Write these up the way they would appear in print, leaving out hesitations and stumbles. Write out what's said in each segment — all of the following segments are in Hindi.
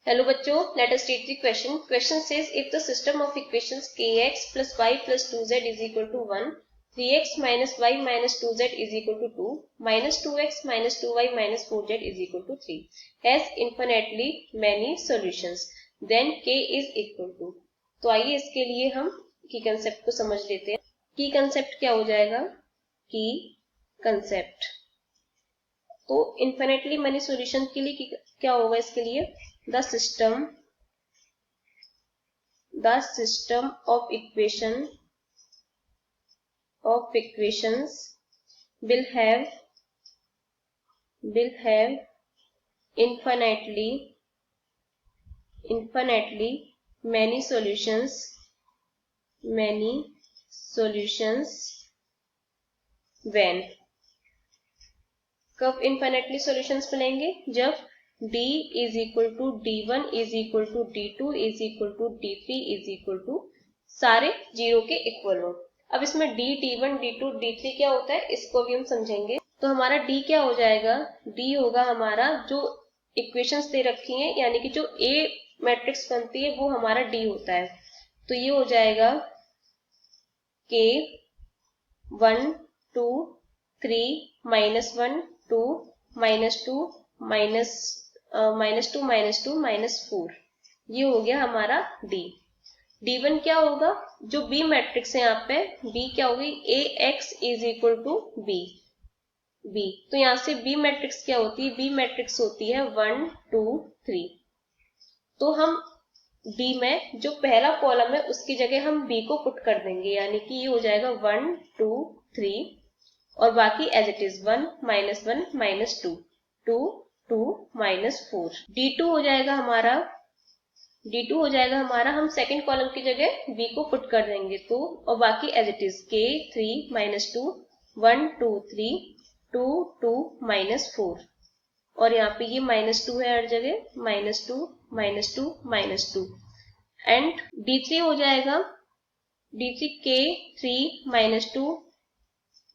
Hello बच्चों, let us read the question. Question says if the system of equations kx plus y plus 2z is equal to 1, 3x minus y minus 2z is equal to 2, minus 2x minus 2y minus 4z is equal to 3 has infinitely many solutions, then k is equal to. तो आइए इसके लिए हम की कंसेप्ट को समझ लेते हैं. की कंसेप्ट क्या हो जाएगा? की कंसेप्ट तो इन्फिनेटली मनी सॉल्यूशन के लिए क्या होगा? इसके लिए the system of equations will have infinitely many solutions when. कब इन्फिनेटली सॉल्यूशंस मिलेंगे? जब d is equal to d1 is equal to d2 is equal to d3 is equal to सारे जीरो के इक्वल हो. अब इसमें d, d1, d2, d3 क्या होता है इसको भी हम समझेंगे. तो हमारा d क्या हो जाएगा? d होगा हमारा जो इक्वेशंस दे रखी हैं, यानी कि जो a मैट्रिक्स बनती है वो हमारा d होता है. तो ये हो जाएगा k 1 2 3 -1 2 -2 -2 -4. ये हो गया हमारा d. d1 क्या होगा? जो b मैट्रिक्स है यहाँ पे b क्या होगी? ax is equal to b. तो यहाँ से b मैट्रिक्स क्या होती है? b मैट्रिक्स होती है 1 2 3. तो हम d में जो पहला कॉलम है उसकी जगह हम b को पुट कर देंगे, यानी कि ये हो जाएगा 1 2 3 और बाकी एज इट इज 1 -1 -2 2 2 -4. d2 हो जाएगा हमारा हम सेकंड कॉलम की जगह b को पुट कर देंगे तो, और बाकी एज इट इज k 3 -2 1 2 3 2 2 -4 और यहाँ पे ये -2 है हर जगह -2 -2 -2. एंड d3 हो जाएगा d3 k 3 -2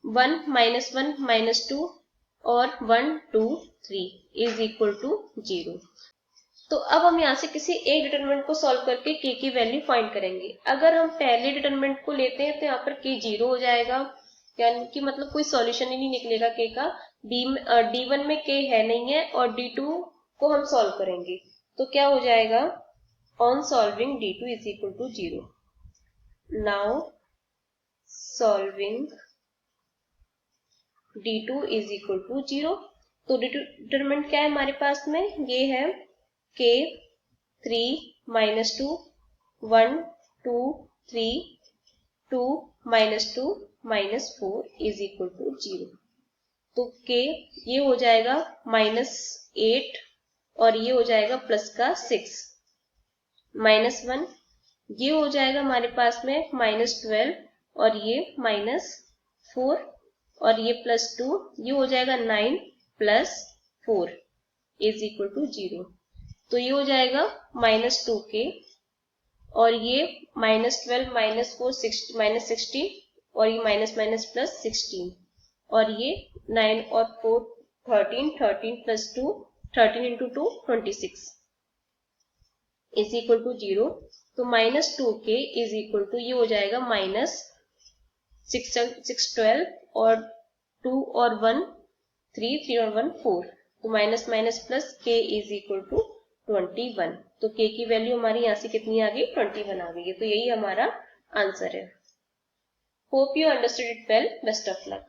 1 -1 -2 और 1 2 3 इज इक्वल टू 0. तो अब हम यहाँ से किसी एक डिटरमिनेंट को सॉल्व करके k की वैल्यू फाइंड करेंगे. अगर हम पहले डिटरमिनेंट को लेते हैं तो यहाँ पर k 0 हो जाएगा, यानी कि मतलब कोई सॉल्यूशन ही नहीं निकलेगा k का. d1 में k है नहीं है और d2 को हम सॉल्व करेंगे तो क्या हो जाएगा? On solving d2 is equal to 0. Now solving d2 is equal to 0. तो डिटरमिनेंट क्या है हमारे पास में? ये है k 3 -2 1 2 3 2 -2 -4 इज इक्वल टू 0. तो k ये हो जाएगा -8 और ये हो जाएगा प्लस का 6. -1 ये हो जाएगा हमारे पास में -12 और ये -4 और ये +2 ये हो जाएगा 9 + 4 इज इक्वल टू 0. तो ये हो जाएगा -2k और ये -12 -4 -16 और ये +16 और ये 9 और 4 13 13 + 2 13 × 2 26 इज इक्वल टू 0. तो -2k इज इक्वल टू ये हो जाएगा -6 और 2 और 1 3 3 और 1 4. तो minus plus k is equal to 21. तो k की वैल्यू हमारी यहाँ से कितनी आ गई? 21 आ गई है. तो यही हमारा आंसर है. Hope you understood it well. Best of luck.